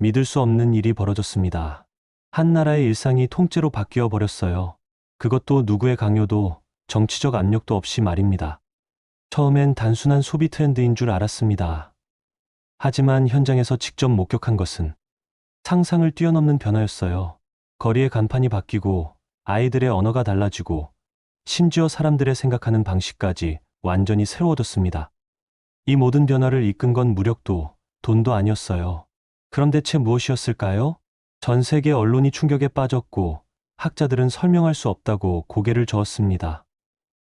믿을 수 없는 일이 벌어졌습니다. 한 나라의 일상이 통째로 바뀌어 버렸어요. 그것도 누구의 강요도 정치적 압력도 없이 말입니다. 처음엔 단순한 소비 트렌드인 줄 알았습니다. 하지만 현장에서 직접 목격한 것은 상상을 뛰어넘는 변화였어요. 거리의 간판이 바뀌고 아이들의 언어가 달라지고 심지어 사람들의 생각하는 방식까지 완전히 새로워졌습니다. 이 모든 변화를 이끈 건 무력도 돈도 아니었어요. 그럼 대체 무엇이었을까요? 전 세계 언론이 충격에 빠졌고 학자들은 설명할 수 없다고 고개를 저었습니다.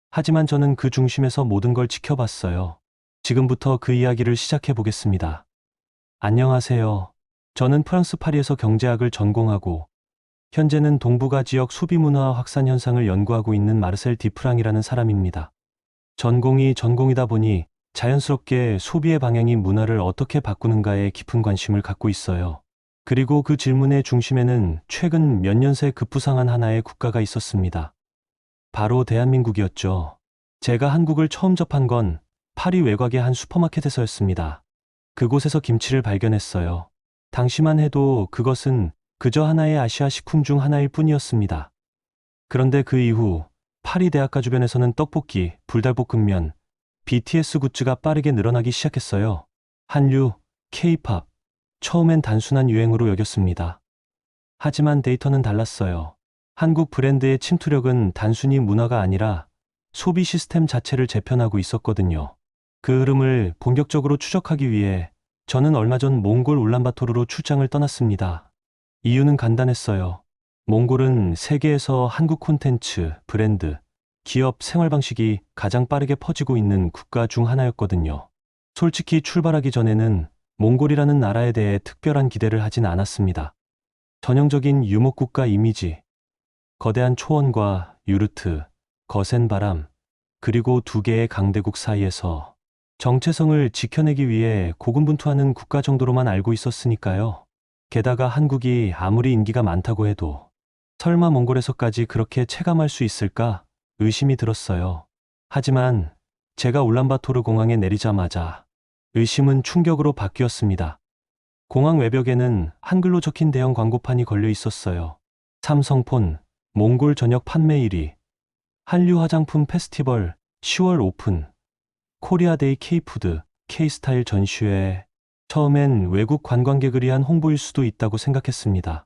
하지만 저는 그 중심에서 모든 걸 지켜봤어요. 지금부터 그 이야기를 시작해 보겠습니다. 안녕하세요. 저는 프랑스 파리에서 경제학을 전공하고 현재는 동북아 지역 소비 문화 확산 현상을 연구하고 있는 마르셀 디프랑이라는 사람입니다. 전공이다 보니 자연스럽게 소비의 방향이 문화를 어떻게 바꾸는가에 깊은 관심을 갖고 있어요. 그리고 그 질문의 중심에는 최근 몇 년 새 급부상한 하나의 국가가 있었습니다. 바로 대한민국이었죠. 제가 한국을 처음 접한 건 파리 외곽의 한 슈퍼마켓에서였습니다. 그곳에서 김치를 발견했어요. 당시만 해도 그것은 그저 하나의 아시아 식품 중 하나일 뿐이었습니다. 그런데 그 이후 파리 대학가 주변에서는 떡볶이, 불닭볶음면, BTS 굿즈가 빠르게 늘어나기 시작했어요. 한류, K-팝, 처음엔 단순한 유행으로 여겼습니다. 하지만 데이터는 달랐어요. 한국 브랜드의 침투력은 단순히 문화가 아니라 소비 시스템 자체를 재편하고 있었거든요. 그 흐름을 본격적으로 추적하기 위해 저는 얼마 전 몽골 울란바토르로 출장을 떠났습니다. 이유는 간단했어요. 몽골은 세계에서 한국 콘텐츠, 브랜드, 기업 생활 방식이 가장 빠르게 퍼지고 있는 국가 중 하나였거든요. 솔직히 출발하기 전에는 몽골이라는 나라에 대해 특별한 기대를 하진 않았습니다. 전형적인 유목국가 이미지, 거대한 초원과 유르트, 거센 바람, 그리고 두 개의 강대국 사이에서 정체성을 지켜내기 위해 고군분투하는 국가 정도로만 알고 있었으니까요. 게다가 한국이 아무리 인기가 많다고 해도 설마 몽골에서까지 그렇게 체감할 수 있을까 의심이 들었어요. 하지만 제가 울란바토르 공항에 내리자마자 의심은 충격으로 바뀌었습니다. 공항 외벽에는 한글로 적힌 대형 광고판이 걸려 있었어요. 삼성폰, 몽골 전역 판매 1위, 한류 화장품 페스티벌 10월 오픈, 코리아데이 K푸드, K스타일 전시회. 처음엔 외국 관광객을 위한 홍보일 수도 있다고 생각했습니다.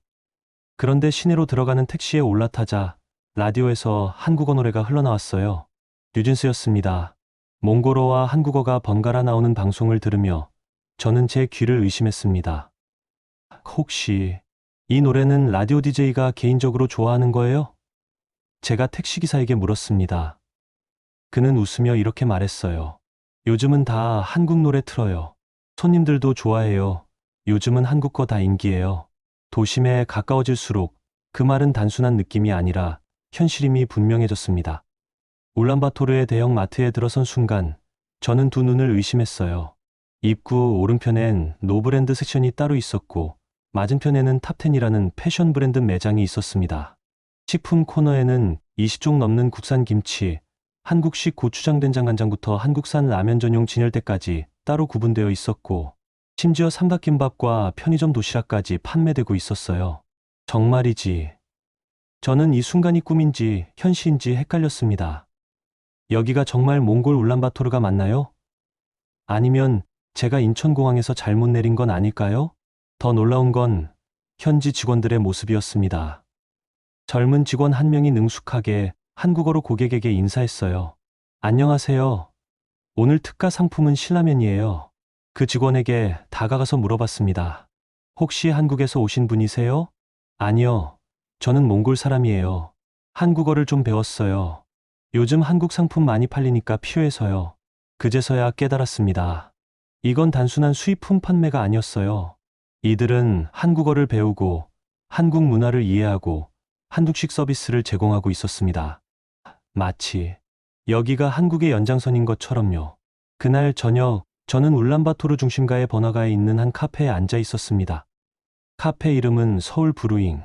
그런데 시내로 들어가는 택시에 올라타자 라디오에서 한국어 노래가 흘러나왔어요. 뉴진스였습니다. 몽골어와 한국어가 번갈아 나오는 방송을 들으며 저는 제 귀를 의심했습니다. 혹시 이 노래는 라디오 DJ가 개인적으로 좋아하는 거예요? 제가 택시기사에게 물었습니다. 그는 웃으며 이렇게 말했어요. 요즘은 다 한국 노래 틀어요. 손님들도 좋아해요. 요즘은 한국 거 다 인기예요. 도심에 가까워질수록 그 말은 단순한 느낌이 아니라 현실임이 분명해졌습니다. 울란바토르의 대형 마트에 들어선 순간 저는 두 눈을 의심했어요. 입구 오른편엔 노브랜드 섹션이 따로 있었고 맞은편에는 탑10이라는 패션 브랜드 매장이 있었습니다. 식품 코너에는 20종 넘는 국산 김치, 한국식 고추장 된장간장부터 한국산 라면 전용 진열대까지 따로 구분되어 있었고 심지어 삼각김밥과 편의점 도시락까지 판매되고 있었어요. 정말이지. 저는 이 순간이 꿈인지 현실인지 헷갈렸습니다. 여기가 정말 몽골 울란바토르가 맞나요? 아니면 제가 인천공항에서 잘못 내린 건 아닐까요? 더 놀라운 건 현지 직원들의 모습이었습니다. 젊은 직원 한 명이 능숙하게 한국어로 고객에게 인사했어요. 안녕하세요. 오늘 특가 상품은 신라면이에요. 그 직원에게 다가가서 물어봤습니다. 혹시 한국에서 오신 분이세요? 아니요. 저는 몽골 사람이에요. 한국어를 좀 배웠어요. 요즘 한국 상품 많이 팔리니까 필요해서요. 그제서야 깨달았습니다. 이건 단순한 수입품 판매가 아니었어요. 이들은 한국어를 배우고 한국 문화를 이해하고 한국식 서비스를 제공하고 있었습니다. 마치 여기가 한국의 연장선인 것처럼요. 그날 저녁 저는 울란바토르 중심가의 번화가에 있는 한 카페에 앉아 있었습니다. 카페 이름은 서울 브루잉.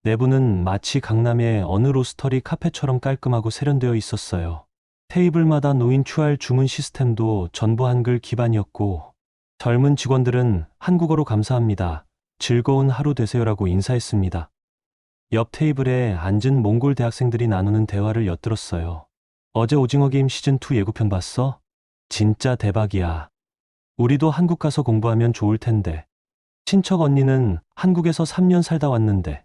내부는 마치 강남의 어느 로스터리 카페처럼 깔끔하고 세련되어 있었어요. 테이블마다 놓인 QR 주문 시스템도 전부 한글 기반이었고 젊은 직원들은 한국어로 감사합니다. 즐거운 하루 되세요라고 인사했습니다. 옆 테이블에 앉은 몽골 대학생들이 나누는 대화를 엿들었어요. 어제 오징어 게임 시즌2 예고편 봤어? 진짜 대박이야. 우리도 한국 가서 공부하면 좋을 텐데. 친척 언니는 한국에서 3년 살다 왔는데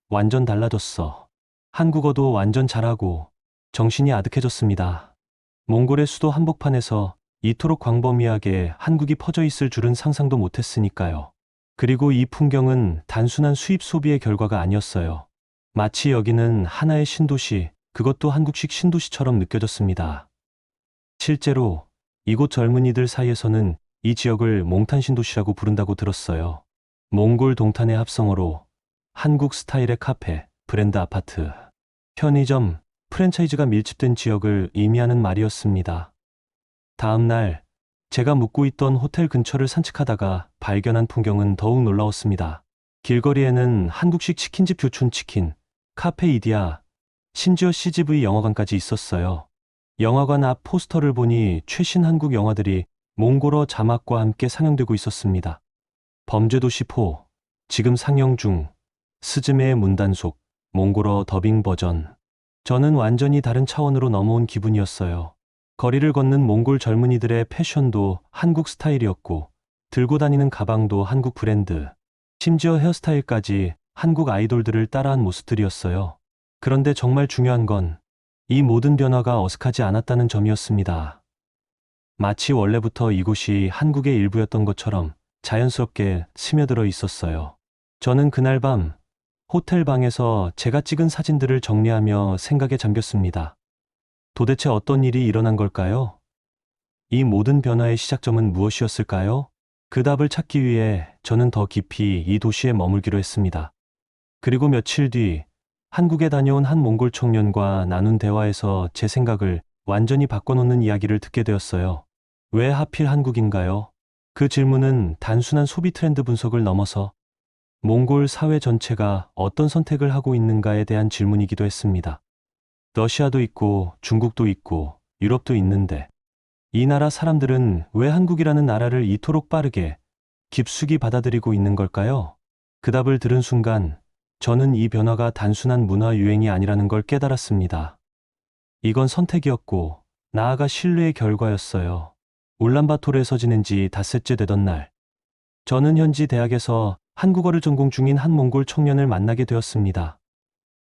완전 달라졌어. 한국어도 완전 잘하고 정신이 아득해졌습니다. 몽골의 수도 한복판에서 이토록 광범위하게 한국이 퍼져 있을 줄은 상상도 못했으니까요. 그리고 이 풍경은 단순한 수입 소비의 결과가 아니었어요. 마치 여기는 하나의 신도시, 그것도 한국식 신도시처럼 느껴졌습니다. 실제로 이곳 젊은이들 사이에서는 이 지역을 몽탄 신도시라고 부른다고 들었어요. 몽골 동탄의 합성어로 한국 스타일의 카페, 브랜드 아파트, 편의점, 프랜차이즈가 밀집된 지역을 의미하는 말이었습니다. 다음 날 제가 묵고 있던 호텔 근처를 산책하다가 발견한 풍경은 더욱 놀라웠습니다. 길거리에는 한국식 치킨집 교촌치킨, 카페 이디야, 심지어 CGV 영화관까지 있었어요. 영화관 앞 포스터를 보니 최신 한국 영화들이 몽골어 자막과 함께 상영되고 있었습니다. 범죄도시 4, 지금 상영 중, 스즈메의 문단속, 몽골어 더빙 버전. 저는 완전히 다른 차원으로 넘어온 기분이었어요. 거리를 걷는 몽골 젊은이들의 패션도 한국 스타일이었고, 들고 다니는 가방도 한국 브랜드, 심지어 헤어스타일까지 한국 아이돌들을 따라한 모습들이었어요. 그런데 정말 중요한 건 이 모든 변화가 어색하지 않았다는 점이었습니다. 마치 원래부터 이곳이 한국의 일부였던 것처럼 자연스럽게 스며들어 있었어요. 저는 그날 밤 호텔 방에서 제가 찍은 사진들을 정리하며 생각에 잠겼습니다. 도대체 어떤 일이 일어난 걸까요? 이 모든 변화의 시작점은 무엇이었을까요? 그 답을 찾기 위해 저는 더 깊이 이 도시에 머물기로 했습니다. 그리고 며칠 뒤 한국에 다녀온 한 몽골 청년과 나눈 대화에서 제 생각을 완전히 바꿔놓는 이야기를 듣게 되었어요. 왜 하필 한국인가요? 그 질문은 단순한 소비 트렌드 분석을 넘어서 몽골 사회 전체가 어떤 선택을 하고 있는가에 대한 질문이기도 했습니다. 러시아도 있고 중국도 있고 유럽도 있는데 이 나라 사람들은 왜 한국이라는 나라를 이토록 빠르게 깊숙이 받아들이고 있는 걸까요? 그 답을 들은 순간 저는 이 변화가 단순한 문화 유행이 아니라는 걸 깨달았습니다. 이건 선택이었고 나아가 신뢰의 결과였어요. 울란바토르에서 지낸 지 닷새째 되던 날, 저는 현지 대학에서 한국어를 전공 중인 한 몽골 청년을 만나게 되었습니다.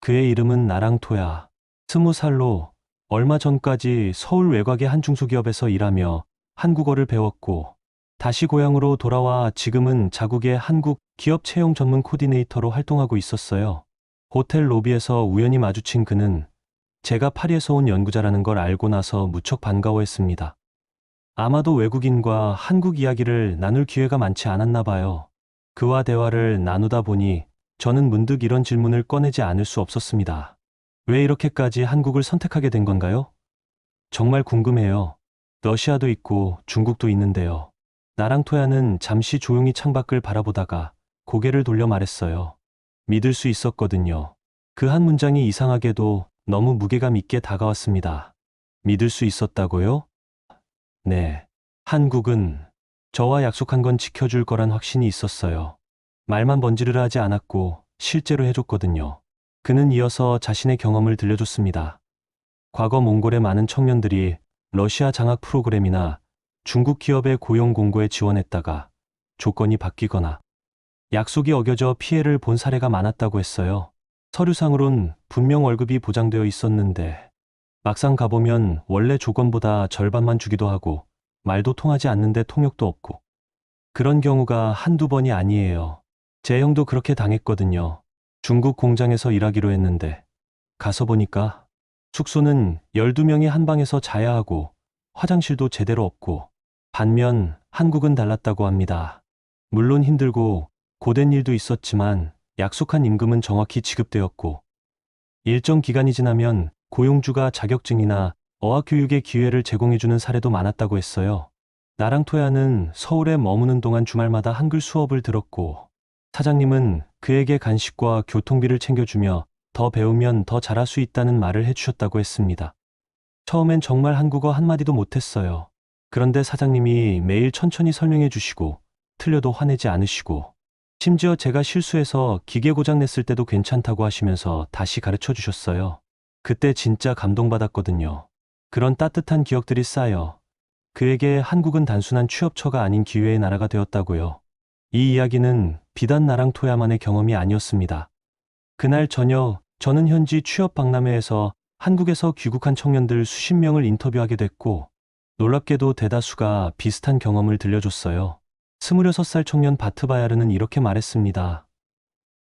그의 이름은 나랑토야. 20살로 얼마 전까지 서울 외곽의 한 중소기업에서 일하며 한국어를 배웠고 다시 고향으로 돌아와 지금은 자국의 한국 기업 채용 전문 코디네이터로 활동하고 있었어요. 호텔 로비에서 우연히 마주친 그는 제가 파리에서 온 연구자라는 걸 알고 나서 무척 반가워했습니다. 아마도 외국인과 한국 이야기를 나눌 기회가 많지 않았나 봐요. 그와 대화를 나누다 보니 저는 문득 이런 질문을 꺼내지 않을 수 없었습니다. 왜 이렇게까지 한국을 선택하게 된 건가요? 정말 궁금해요. 러시아도 있고 중국도 있는데요. 나랑토야는 잠시 조용히 창밖을 바라보다가 고개를 돌려 말했어요. 믿을 수 있었거든요. 그 한 문장이 이상하게도 너무 무게감 있게 다가왔습니다. 믿을 수 있었다고요? 네. 한국은 저와 약속한 건 지켜줄 거란 확신이 있었어요. 말만 번지르르 하지 않았고 실제로 해줬거든요. 그는 이어서 자신의 경험을 들려줬습니다. 과거 몽골의 많은 청년들이 러시아 장학 프로그램이나 중국 기업의 고용 공고에 지원했다가 조건이 바뀌거나 약속이 어겨져 피해를 본 사례가 많았다고 했어요. 서류상으론 분명 월급이 보장되어 있었는데 막상 가보면 원래 조건보다 절반만 주기도 하고 말도 통하지 않는데 통역도 없고 그런 경우가 한두 번이 아니에요. 제 형도 그렇게 당했거든요. 중국 공장에서 일하기로 했는데 가서 보니까 숙소는 12명이 한 방에서 자야 하고 화장실도 제대로 없고 반면 한국은 달랐다고 합니다. 물론 힘들고 고된 일도 있었지만 약속한 임금은 정확히 지급되었고 일정 기간이 지나면 고용주가 자격증이나 어학교육의 기회를 제공해주는 사례도 많았다고 했어요. 나랑토야는 서울에 머무는 동안 주말마다 한글 수업을 들었고 사장님은 그에게 간식과 교통비를 챙겨주며 더 배우면 더 잘할 수 있다는 말을 해주셨다고 했습니다. 처음엔 정말 한국어 한마디도 못했어요. 그런데 사장님이 매일 천천히 설명해 주시고 틀려도 화내지 않으시고 심지어 제가 실수해서 기계 고장 냈을 때도 괜찮다고 하시면서 다시 가르쳐 주셨어요. 그때 진짜 감동받았거든요. 그런 따뜻한 기억들이 쌓여 그에게 한국은 단순한 취업처가 아닌 기회의 나라가 되었다고요. 이 이야기는 비단 나랑 토야만의 경험이 아니었습니다. 그날 저녁 저는 현지 취업 박람회에서 한국에서 귀국한 청년들 수십 명을 인터뷰하게 됐고 놀랍게도 대다수가 비슷한 경험을 들려줬어요. 26살 청년 바트바야르는 이렇게 말했습니다.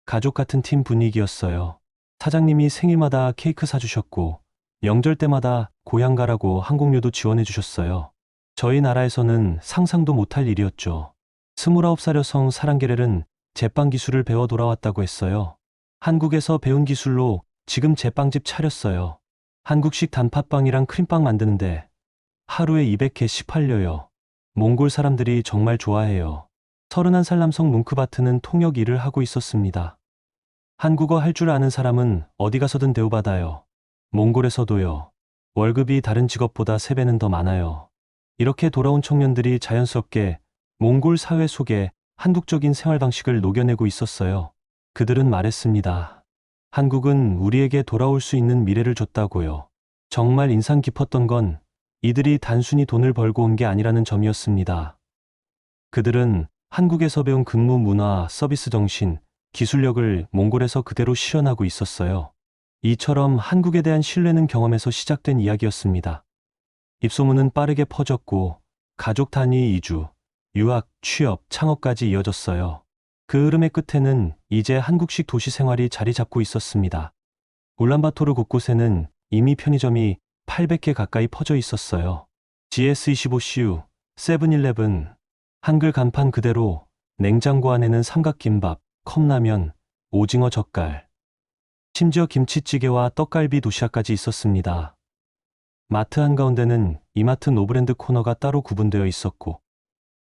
가족 같은 팀 분위기였어요. 사장님이 생일마다 케이크 사주셨고 명절 때마다 고향 가라고 항공료도 지원해 주셨어요. 저희 나라에서는 상상도 못할 일이었죠. 29살 여성 사랑게렐은 제빵 기술을 배워 돌아왔다고 했어요. 한국에서 배운 기술로 지금 제빵집 차렸어요. 한국식 단팥빵이랑 크림빵 만드는데 하루에 200개씩 팔려요. 몽골 사람들이 정말 좋아해요. 31살 남성 뭉크바트는 통역 일을 하고 있었습니다. 한국어 할 줄 아는 사람은 어디 가서든 대우받아요. 몽골에서도요. 월급이 다른 직업보다 3배는 더 많아요. 이렇게 돌아온 청년들이 자연스럽게 몽골 사회 속에 한국적인 생활 방식을 녹여내고 있었어요. 그들은 말했습니다. 한국은 우리에게 돌아올 수 있는 미래를 줬다고요. 정말 인상 깊었던 건 이들이 단순히 돈을 벌고 온 게 아니라는 점이었습니다. 그들은 한국에서 배운 근무 문화, 서비스 정신, 기술력을 몽골에서 그대로 실현하고 있었어요. 이처럼 한국에 대한 신뢰는 경험에서 시작된 이야기였습니다. 입소문은 빠르게 퍼졌고 가족 단위 이주, 유학, 취업, 창업까지 이어졌어요. 그 흐름의 끝에는 이제 한국식 도시 생활이 자리 잡고 있었습니다. 울란바토르 곳곳에는 이미 편의점이 800개 가까이 퍼져 있었어요. GS25CU, 세븐일레븐, 한글 간판 그대로 냉장고 안에는 삼각김밥, 컵라면, 오징어 젓갈, 심지어 김치찌개와 떡갈비 도시락까지 있었습니다. 마트 한가운데는 이마트 노브랜드 코너가 따로 구분되어 있었고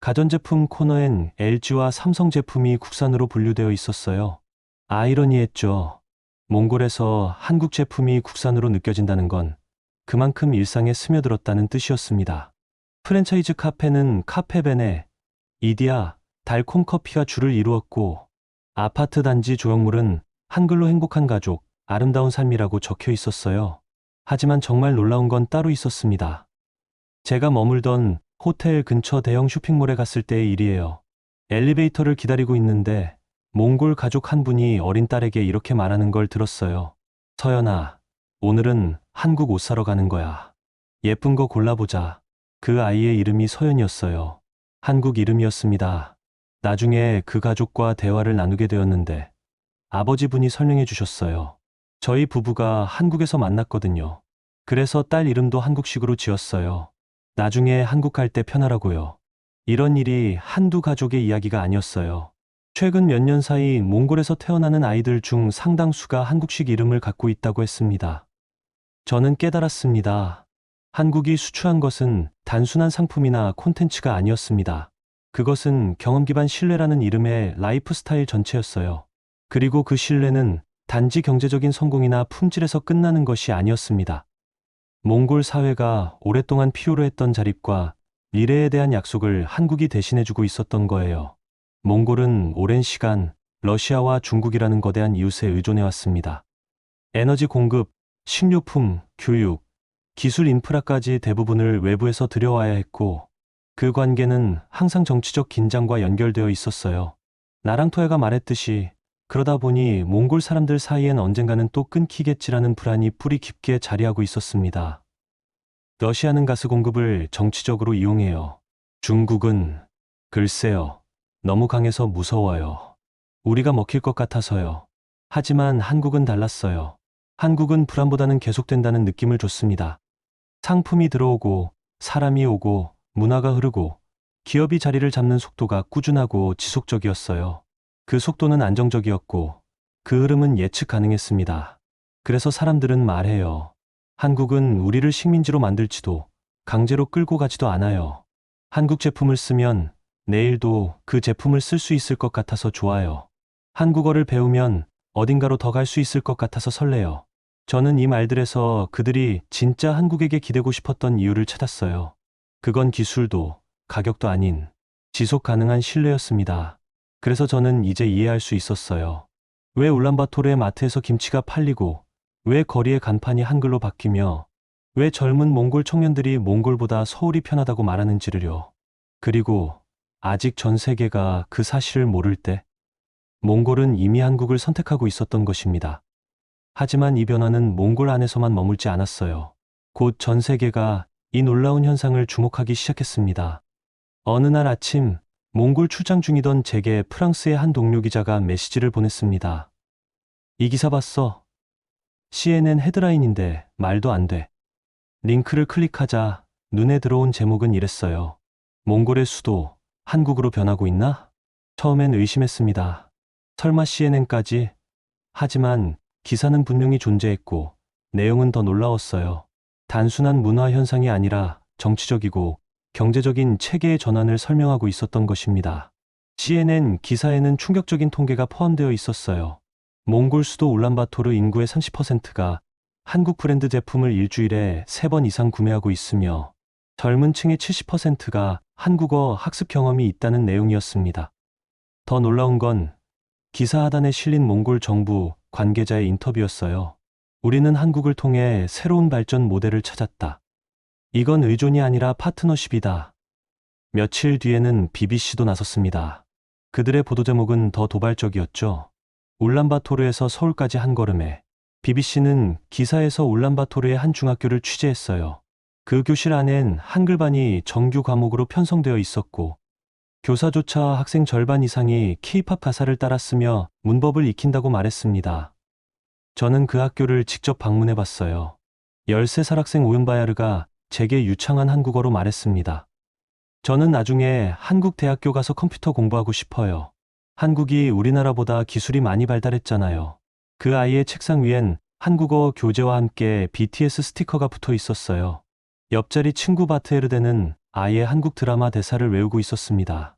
가전제품 코너엔 LG와 삼성 제품이 국산으로 분류되어 있었어요. 아이러니했죠. 몽골에서 한국 제품이 국산으로 느껴진다는 건 그만큼 일상에 스며들었다는 뜻이었습니다. 프랜차이즈 카페는 카페벤에 이디야, 달콤 커피가 주를 이루었고 아파트 단지 조형물은 한글로 행복한 가족, 아름다운 삶이라고 적혀 있었어요. 하지만 정말 놀라운 건 따로 있었습니다. 제가 머물던 호텔 근처 대형 쇼핑몰에 갔을 때의 일이에요. 엘리베이터를 기다리고 있는데 몽골 가족 한 분이 어린 딸에게 이렇게 말하는 걸 들었어요. 서연아, 오늘은 한국 옷 사러 가는 거야. 예쁜 거 골라보자. 그 아이의 이름이 서연이었어요. 한국 이름이었습니다. 나중에 그 가족과 대화를 나누게 되었는데 아버지 분이 설명해 주셨어요. 저희 부부가 한국에서 만났거든요. 그래서 딸 이름도 한국식으로 지었어요. 나중에 한국 갈 때 편하라고요. 이런 일이 한두 가족의 이야기가 아니었어요. 최근 몇 년 사이 몽골에서 태어나는 아이들 중 상당수가 한국식 이름을 갖고 있다고 했습니다. 저는 깨달았습니다. 한국이 수출한 것은 단순한 상품이나 콘텐츠가 아니었습니다. 그것은 경험 기반 신뢰라는 이름의 라이프 스타일 전체였어요. 그리고 그 신뢰는 단지 경제적인 성공이나 품질에서 끝나는 것이 아니었습니다. 몽골 사회가 오랫동안 필요로 했던 자립과 미래에 대한 약속을 한국이 대신해주고 있었던 거예요. 몽골은 오랜 시간 러시아와 중국이라는 거대한 이웃에 의존해왔습니다. 에너지 공급, 식료품, 교육, 기술 인프라까지 대부분을 외부에서 들여와야 했고 그 관계는 항상 정치적 긴장과 연결되어 있었어요. 나랑토야가 말했듯이 그러다 보니 몽골 사람들 사이엔 언젠가는 또 끊기겠지라는 불안이 뿌리 깊게 자리하고 있었습니다. 러시아는 가스 공급을 정치적으로 이용해요. 중국은 글쎄요. 너무 강해서 무서워요. 우리가 먹힐 것 같아서요. 하지만 한국은 달랐어요. 한국은 불안보다는 계속된다는 느낌을 줬습니다. 상품이 들어오고 사람이 오고 문화가 흐르고 기업이 자리를 잡는 속도가 꾸준하고 지속적이었어요. 그 속도는 안정적이었고 그 흐름은 예측 가능했습니다. 그래서 사람들은 말해요. 한국은 우리를 식민지로 만들지도 강제로 끌고 가지도 않아요. 한국 제품을 쓰면 내일도 그 제품을 쓸 수 있을 것 같아서 좋아요. 한국어를 배우면 어딘가로 더 갈 수 있을 것 같아서 설레요. 저는 이 말들에서 그들이 진짜 한국에게 기대고 싶었던 이유를 찾았어요. 그건 기술도 가격도 아닌 지속 가능한 신뢰였습니다. 그래서 저는 이제 이해할 수 있었어요. 왜 울란바토르의 마트에서 김치가 팔리고, 왜 거리의 간판이 한글로 바뀌며, 왜 젊은 몽골 청년들이 몽골보다 서울이 편하다고 말하는지를요. 그리고 아직 전 세계가 그 사실을 모를 때, 몽골은 이미 한국을 선택하고 있었던 것입니다. 하지만 이 변화는 몽골 안에서만 머물지 않았어요. 곧 전 세계가 이 놀라운 현상을 주목하기 시작했습니다. 어느 날 아침, 몽골 출장 중이던 제게 프랑스의 한 동료 기자가 메시지를 보냈습니다. 이 기사 봤어? CNN 헤드라인인데 말도 안 돼. 링크를 클릭하자 눈에 들어온 제목은 이랬어요. 몽골의 수도, 한국으로 변하고 있나? 처음엔 의심했습니다. 설마 CNN까지? 하지만 기사는 분명히 존재했고 내용은 더 놀라웠어요. 단순한 문화 현상이 아니라 정치적이고 경제적인 체계의 전환을 설명하고 있었던 것입니다. CNN 기사에는 충격적인 통계가 포함되어 있었어요. 몽골 수도 울란바토르 인구의 30%가 한국 브랜드 제품을 일주일에 3번 이상 구매하고 있으며 젊은 층의 70%가 한국어 학습 경험이 있다는 내용이었습니다. 더 놀라운 건 기사 하단에 실린 몽골 정부 관계자의 인터뷰였어요. 우리는 한국을 통해 새로운 발전 모델을 찾았다. 이건 의존이 아니라 파트너십이다. 며칠 뒤에는 BBC도 나섰습니다. 그들의 보도 제목은 더 도발적이었죠. 울란바토르에서 서울까지 한 걸음에. BBC는 기사에서 울란바토르의 한 중학교를 취재했어요. 그 교실 안엔 한글반이 정규 과목으로 편성되어 있었고 교사조차 학생 절반 이상이 K-팝 가사를 따라 쓰며 문법을 익힌다고 말했습니다. 저는 그 학교를 직접 방문해 봤어요. 13살 학생 오윤바야르가 제게 유창한 한국어로 말했습니다. 저는 나중에 한국 대학교 가서 컴퓨터 공부하고 싶어요. 한국이 우리나라보다 기술이 많이 발달했잖아요. 그 아이의 책상 위엔 한국어 교재와 함께 BTS 스티커가 붙어 있었어요. 옆자리 친구 바트에르데는 아예 한국 드라마 대사를 외우고 있었습니다.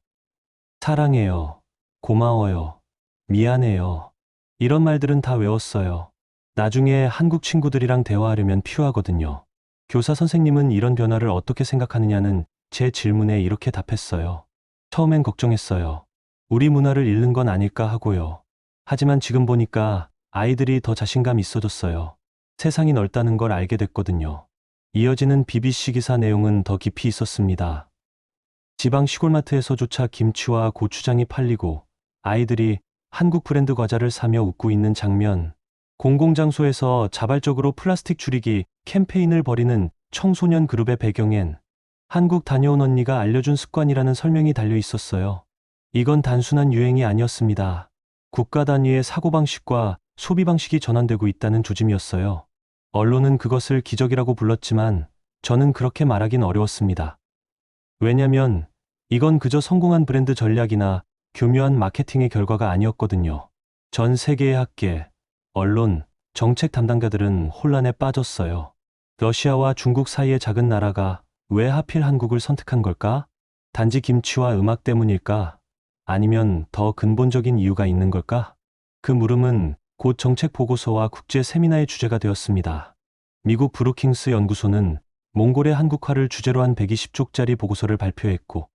사랑해요. 고마워요. 미안해요. 이런 말들은 다 외웠어요. 나중에 한국 친구들이랑 대화하려면 필요하거든요. 교사 선생님은 이런 변화를 어떻게 생각하느냐는 제 질문에 이렇게 답했어요. 처음엔 걱정했어요. 우리 문화를 잃는 건 아닐까 하고요. 하지만 지금 보니까 아이들이 더 자신감 있어졌어요. 세상이 넓다는 걸 알게 됐거든요. 이어지는 BBC 기사 내용은 더 깊이 있었습니다. 지방 시골마트에서조차 김치와 고추장이 팔리고 아이들이 한국 브랜드 과자를 사며 웃고 있는 장면, 공공장소에서 자발적으로 플라스틱 줄이기 캠페인을 벌이는 청소년 그룹의 배경엔 한국 다녀온 언니가 알려준 습관이라는 설명이 달려 있었어요. 이건 단순한 유행이 아니었습니다. 국가 단위의 사고방식과 소비방식이 전환되고 있다는 조짐이었어요. 언론은 그것을 기적이라고 불렀지만 저는 그렇게 말하긴 어려웠습니다. 왜냐면 이건 그저 성공한 브랜드 전략이나 교묘한 마케팅의 결과가 아니었거든요. 전 세계의 학계, 언론, 정책 담당자들은 혼란에 빠졌어요. 러시아와 중국 사이의 작은 나라가 왜 하필 한국을 선택한 걸까? 단지 김치와 음악 때문일까? 아니면 더 근본적인 이유가 있는 걸까? 그 물음은 곧 정책 보고서와 국제 세미나의 주제가 되었습니다. 미국 브루킹스 연구소는 몽골의 한국화를 주제로 한 120쪽짜리 보고서를 발표했고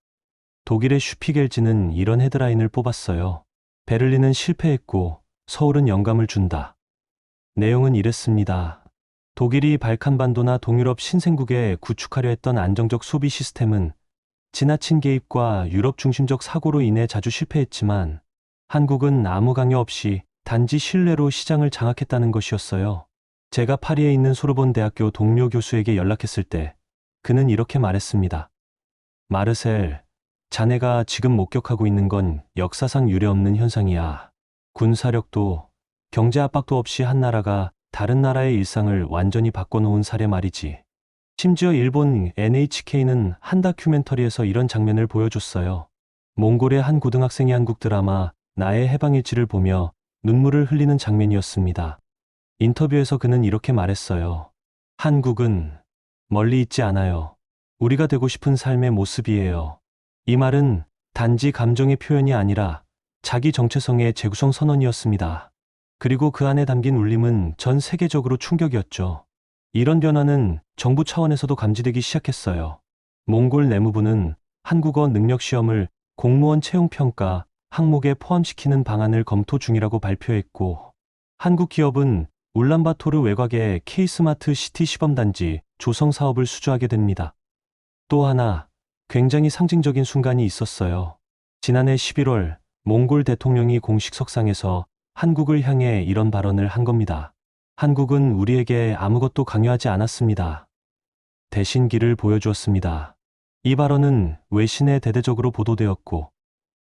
독일의 슈피겔지는 이런 헤드라인을 뽑았어요. 베를린은 실패했고 서울은 영감을 준다. 내용은 이랬습니다. 독일이 발칸반도나 동유럽 신생국에 구축하려 했던 안정적 소비 시스템은 지나친 개입과 유럽 중심적 사고로 인해 자주 실패했지만 한국은 아무 강요 없이 단지 신뢰로 시장을 장악했다는 것이었어요. 제가 파리에 있는 소르본 대학교 동료 교수에게 연락했을 때 그는 이렇게 말했습니다. 마르셀, 자네가 지금 목격하고 있는 건 역사상 유례없는 현상이야. 군사력도 경제 압박도 없이 한 나라가 다른 나라의 일상을 완전히 바꿔놓은 사례 말이지. 심지어 일본 NHK는 한 다큐멘터리에서 이런 장면을 보여줬어요. 몽골의 한 고등학생이 한국 드라마 나의 해방일지를 보며 눈물을 흘리는 장면이었습니다. 인터뷰에서 그는 이렇게 말했어요. 한국은 멀리 있지 않아요. 우리가 되고 싶은 삶의 모습이에요. 이 말은 단지 감정의 표현이 아니라 자기 정체성의 재구성 선언이었습니다. 그리고 그 안에 담긴 울림은 전 세계적으로 충격이었죠. 이런 변화는 정부 차원에서도 감지되기 시작했어요. 몽골 내무부는 한국어 능력 시험을 공무원 채용 평가 항목에 포함시키는 방안을 검토 중이라고 발표했고, 한국 기업은 울란바토르 외곽에 K스마트 시티 시범단지 조성 사업을 수주하게 됩니다. 또 하나 굉장히 상징적인 순간이 있었어요. 지난해 11월 몽골 대통령이 공식 석상에서 한국을 향해 이런 발언을 한 겁니다. 한국은 우리에게 아무것도 강요하지 않았습니다. 대신 길을 보여주었습니다. 이 발언은 외신에 대대적으로 보도되었고,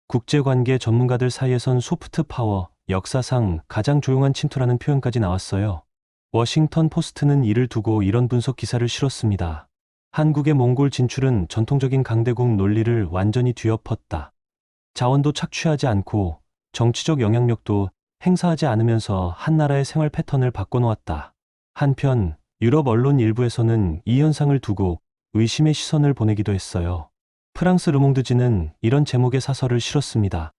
국제관계 전문가들 사이에선 소프트 파워, 역사상 가장 조용한 침투라는 표현까지 나왔어요. 워싱턴 포스트는 이를 두고 이런 분석 기사를 실었습니다. 한국의 몽골 진출은 전통적인 강대국 논리를 완전히 뒤엎었다. 자원도 착취하지 않고 정치적 영향력도 행사하지 않으면서 한 나라의 생활 패턴을 바꿔놓았다. 한편 유럽 언론 일부에서는 이 현상을 두고 의심의 시선을 보내기도 했어요. 프랑스 르몽드지는 이런 제목의 사설을 실었습니다.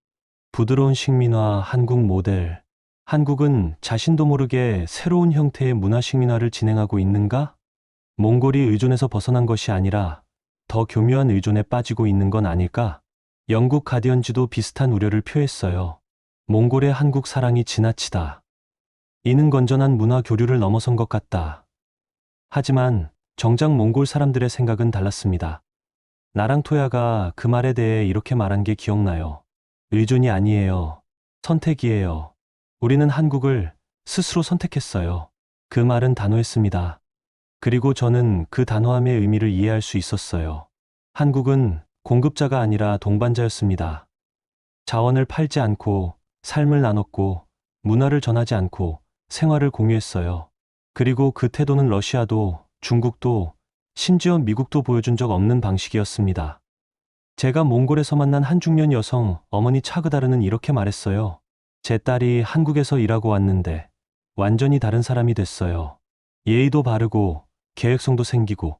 부드러운 식민화 한국 모델. 한국은 자신도 모르게 새로운 형태의 문화 식민화를 진행하고 있는가? 몽골이 의존에서 벗어난 것이 아니라 더 교묘한 의존에 빠지고 있는 건 아닐까? 영국 가디언지도 비슷한 우려를 표했어요. 몽골의 한국 사랑이 지나치다. 이는 건전한 문화 교류를 넘어선 것 같다. 하지만 정작 몽골 사람들의 생각은 달랐습니다. 나랑토야가 그 말에 대해 이렇게 말한 게 기억나요. 의존이 아니에요. 선택이에요. 우리는 한국을 스스로 선택했어요. 그 말은 단호했습니다. 그리고 저는 그 단호함의 의미를 이해할 수 있었어요. 한국은 공급자가 아니라 동반자였습니다. 자원을 팔지 않고 삶을 나눴고 문화를 전하지 않고 생활을 공유했어요. 그리고 그 태도는 러시아도 중국도 심지어 미국도 보여준 적 없는 방식이었습니다. 제가 몽골에서 만난 한 중년 여성 어머니 차그다르는 이렇게 말했어요. 제 딸이 한국에서 일하고 왔는데 완전히 다른 사람이 됐어요. 예의도 바르고 계획성도 생기고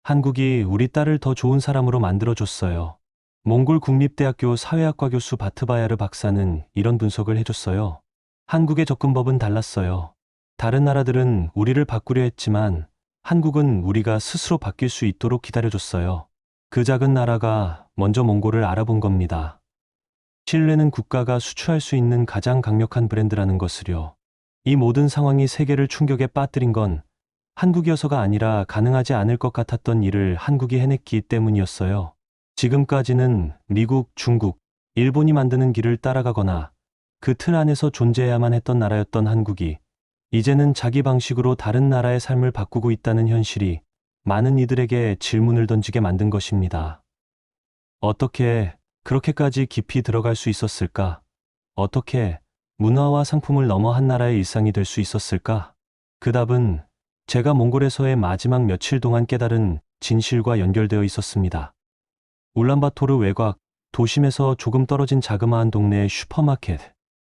한국이 우리 딸을 더 좋은 사람으로 만들어줬어요. 몽골 국립대학교 사회학과 교수 바트바야르 박사는 이런 분석을 해줬어요. 한국의 접근법은 달랐어요. 다른 나라들은 우리를 바꾸려 했지만 한국은 우리가 스스로 바뀔 수 있도록 기다려줬어요. 그 작은 나라가 먼저 몽골을 알아본 겁니다. 신뢰는 국가가 수출할 수 있는 가장 강력한 브랜드라는 것을요. 이 모든 상황이 세계를 충격에 빠뜨린 건 한국이어서가 아니라 가능하지 않을 것 같았던 일을 한국이 해냈기 때문이었어요. 지금까지는 미국, 중국, 일본이 만드는 길을 따라가거나 그 틀 안에서 존재해야만 했던 나라였던 한국이 이제는 자기 방식으로 다른 나라의 삶을 바꾸고 있다는 현실이 많은 이들에게 질문을 던지게 만든 것입니다. 어떻게 그렇게까지 깊이 들어갈 수 있었을까? 어떻게 문화와 상품을 넘어 한 나라의 일상이 될 수 있었을까? 그 답은 제가 몽골에서의 마지막 며칠 동안 깨달은 진실과 연결되어 있었습니다. 울란바토르 외곽, 도심에서 조금 떨어진 자그마한 동네의 슈퍼마켓.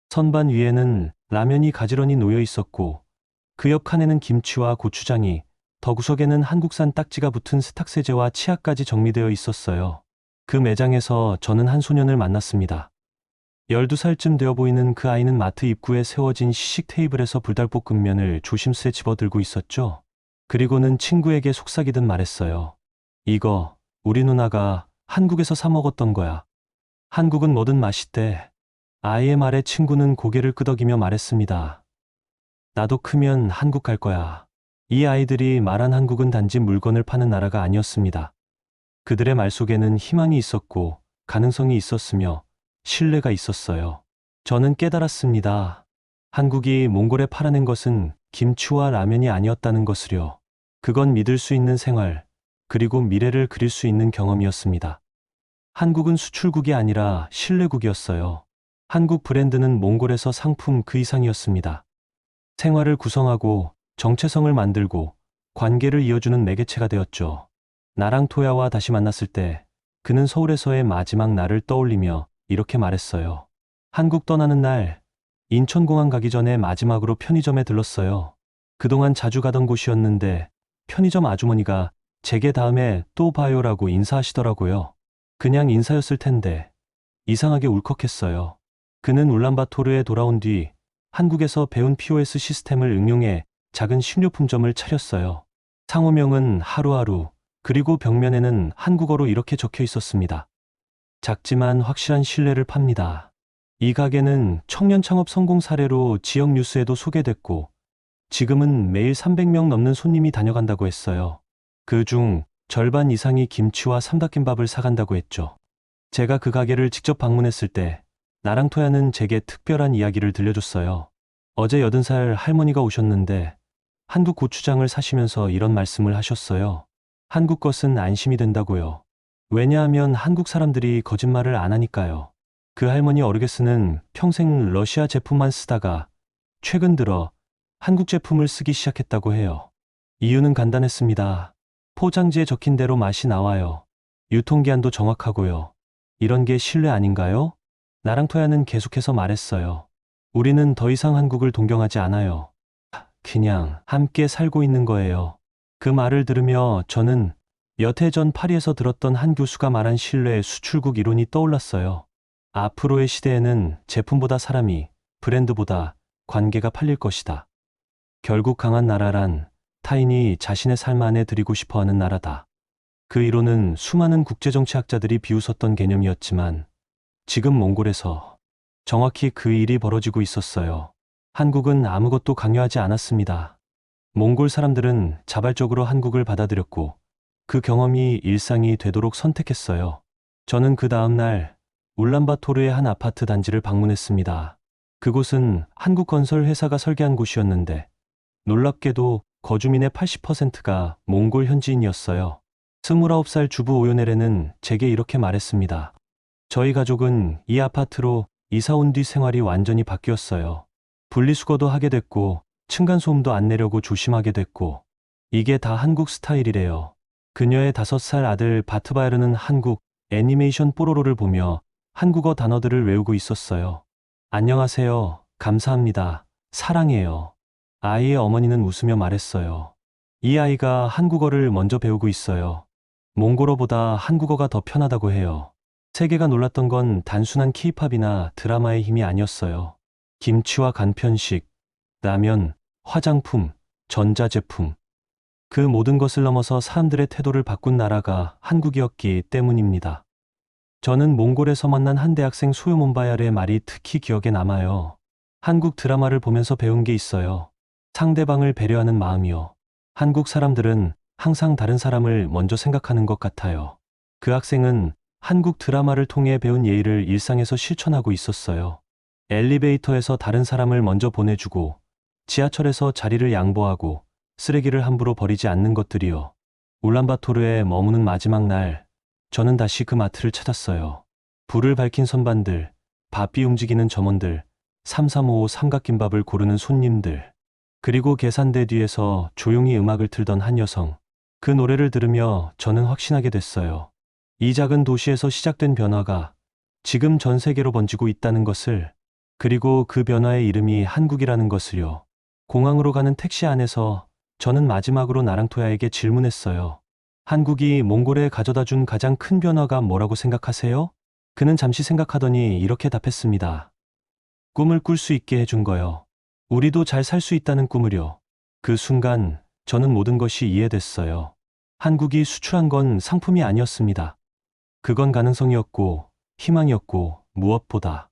선반 위에는 라면이 가지런히 놓여 있었고 그 옆 칸에는 김치와 고추장이, 더 구석에는 한국산 딱지가 붙은 스탁세제와 치약까지 정리되어 있었어요. 그 매장에서 저는 한 소년을 만났습니다. 12살쯤 되어 보이는 그 아이는 마트 입구에 세워진 시식 테이블에서 불닭볶음면을 조심스레 집어들고 있었죠. 그리고는 친구에게 속삭이듯 말했어요. 이거 우리 누나가 한국에서 사 먹었던 거야. 한국은 뭐든 맛있대. 아이의 말에 친구는 고개를 끄덕이며 말했습니다. 나도 크면 한국 갈 거야. 이 아이들이 말한 한국은 단지 물건을 파는 나라가 아니었습니다. 그들의 말 속에는 희망이 있었고 가능성이 있었으며 신뢰가 있었어요. 저는 깨달았습니다. 한국이 몽골에 팔아낸 것은 김치와 라면이 아니었다는 것을요. 그건 믿을 수 있는 생활, 그리고 미래를 그릴 수 있는 경험이었습니다. 한국은 수출국이 아니라 신뢰국이었어요. 한국 브랜드는 몽골에서 상품 그 이상이었습니다. 생활을 구성하고 정체성을 만들고 관계를 이어주는 매개체가 되었죠. 나랑 토야와 다시 만났을 때 그는 서울에서의 마지막 날을 떠올리며 이렇게 말했어요. 한국 떠나는 날 인천공항 가기 전에 마지막으로 편의점에 들렀어요. 그동안 자주 가던 곳이었는데 편의점 아주머니가 제게 다음에 또 봐요라고 인사하시더라고요. 그냥 인사였을 텐데 이상하게 울컥했어요. 그는 울란바토르에 돌아온 뒤 한국에서 배운 POS 시스템을 응용해 작은 식료품점을 차렸어요. 상호명은 하루하루, 그리고 벽면에는 한국어로 이렇게 적혀 있었습니다. 작지만 확실한 신뢰를 팝니다. 이 가게는 청년 창업 성공 사례로 지역 뉴스에도 소개됐고, 지금은 매일 300명 넘는 손님이 다녀간다고 했어요. 그중 절반 이상이 김치와 삼각김밥을 사간다고 했죠. 제가 그 가게를 직접 방문했을 때 나랑토야는 제게 특별한 이야기를 들려줬어요. 어제 80살 할머니가 오셨는데 한국 고추장을 사시면서 이런 말씀을 하셨어요. 한국 것은 안심이 된다고요. 왜냐하면 한국 사람들이 거짓말을 안 하니까요. 그 할머니 어르게스는 평생 러시아 제품만 쓰다가 최근 들어 한국 제품을 쓰기 시작했다고 해요. 이유는 간단했습니다. 포장지에 적힌 대로 맛이 나와요. 유통기한도 정확하고요. 이런 게 신뢰 아닌가요? 나랑토야는 계속해서 말했어요. 우리는 더 이상 한국을 동경하지 않아요. 그냥 함께 살고 있는 거예요. 그 말을 들으며 저는 몇 해 전 파리에서 들었던 한 교수가 말한 신뢰의 수출국 이론이 떠올랐어요. 앞으로의 시대에는 제품보다 사람이, 브랜드보다 관계가 팔릴 것이다. 결국 강한 나라란 타인이 자신의 삶 안에 들이고 싶어하는 나라다. 그 이론은 수많은 국제정치학자들이 비웃었던 개념이었지만 지금 몽골에서 정확히 그 일이 벌어지고 있었어요. 한국은 아무것도 강요하지 않았습니다. 몽골 사람들은 자발적으로 한국을 받아들였고 그 경험이 일상이 되도록 선택했어요. 저는 그 다음 날 울란바토르의 한 아파트 단지를 방문했습니다. 그곳은 한국 건설 회사가 설계한 곳이었는데 놀랍게도 거주민의 80%가 몽골 현지인이었어요. 29살 주부 오요네레는 제게 이렇게 말했습니다. 저희 가족은 이 아파트로 이사 온 뒤 생활이 완전히 바뀌었어요. 분리수거도 하게 됐고 층간소음도 안 내려고 조심하게 됐고 이게 다 한국 스타일이래요. 그녀의 5살 아들 바트바야르는 한국 애니메이션 뽀로로를 보며 한국어 단어들을 외우고 있었어요. 안녕하세요. 감사합니다. 사랑해요. 아이의 어머니는 웃으며 말했어요. 이 아이가 한국어를 먼저 배우고 있어요. 몽골어보다 한국어가 더 편하다고 해요. 세계가 놀랐던 건 단순한 케이팝이나 드라마의 힘이 아니었어요. 김치와 간편식, 라면, 화장품, 전자제품. 그 모든 것을 넘어서 사람들의 태도를 바꾼 나라가 한국이었기 때문입니다. 저는 몽골에서 만난 한 대학생 소요몬바야르의 말이 특히 기억에 남아요. 한국 드라마를 보면서 배운 게 있어요. 상대방을 배려하는 마음이요. 한국 사람들은 항상 다른 사람을 먼저 생각하는 것 같아요. 그 학생은 한국 드라마를 통해 배운 예의를 일상에서 실천하고 있었어요. 엘리베이터에서 다른 사람을 먼저 보내주고, 지하철에서 자리를 양보하고, 쓰레기를 함부로 버리지 않는 것들이요. 울란바토르에 머무는 마지막 날, 저는 다시 그 마트를 찾았어요. 불을 밝힌 선반들, 바삐 움직이는 점원들, 3355 삼각김밥을 고르는 손님들, 그리고 계산대 뒤에서 조용히 음악을 틀던 한 여성. 그 노래를 들으며 저는 확신하게 됐어요. 이 작은 도시에서 시작된 변화가 지금 전 세계로 번지고 있다는 것을, 그리고 그 변화의 이름이 한국이라는 것을요. 공항으로 가는 택시 안에서 저는 마지막으로 나랑토야에게 질문했어요. 한국이 몽골에 가져다 준 가장 큰 변화가 뭐라고 생각하세요? 그는 잠시 생각하더니 이렇게 답했습니다. 꿈을 꿀 수 있게 해준 거요. 우리도 잘 살 수 있다는 꿈을요. 그 순간 저는 모든 것이 이해됐어요. 한국이 수출한 건 상품이 아니었습니다. 그건 가능성이었고, 희망이었고, 무엇보다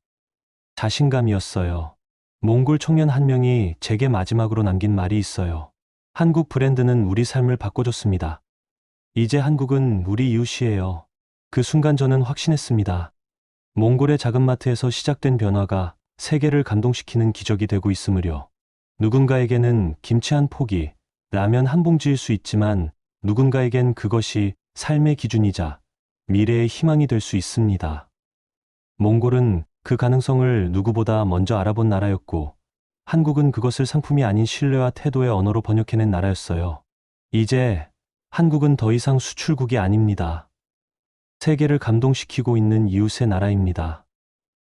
자신감이었어요. 몽골 청년 한 명이 제게 마지막으로 남긴 말이 있어요. 한국 브랜드는 우리 삶을 바꿔줬습니다. 이제 한국은 우리 이웃이에요. 그 순간 저는 확신했습니다. 몽골의 작은 마트에서 시작된 변화가 세계를 감동시키는 기적이 되고 있음을요. 누군가에게는 김치 한 포기, 라면 한 봉지일 수 있지만 누군가에겐 그것이 삶의 기준이자 미래의 희망이 될 수 있습니다. 몽골은 그 가능성을 누구보다 먼저 알아본 나라였고, 한국은 그것을 상품이 아닌 신뢰와 태도의 언어로 번역해낸 나라였어요. 이제 한국은 더 이상 수출국이 아닙니다. 세계를 감동시키고 있는 이웃의 나라입니다.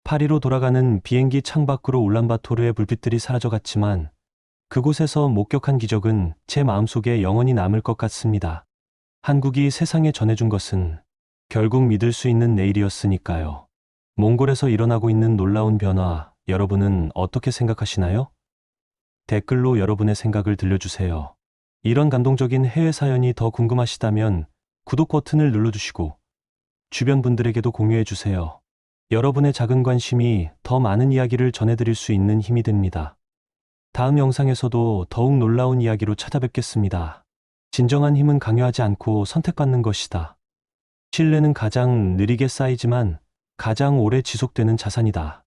파리로 돌아가는 비행기 창밖으로 울란바토르의 불빛들이 사라져갔지만 그곳에서 목격한 기적은 제 마음속에 영원히 남을 것 같습니다. 한국이 세상에 전해준 것은 결국 믿을 수 있는 내일이었으니까요. 몽골에서 일어나고 있는 놀라운 변화, 여러분은 어떻게 생각하시나요? 댓글로 여러분의 생각을 들려주세요. 이런 감동적인 해외 사연이 더 궁금하시다면 구독 버튼을 눌러주시고 주변 분들에게도 공유해 주세요. 여러분의 작은 관심이 더 많은 이야기를 전해드릴 수 있는 힘이 됩니다. 다음 영상에서도 더욱 놀라운 이야기로 찾아뵙겠습니다. 진정한 힘은 강요하지 않고 선택받는 것이다. 신뢰는 가장 느리게 쌓이지만 가장 오래 지속되는 자산이다.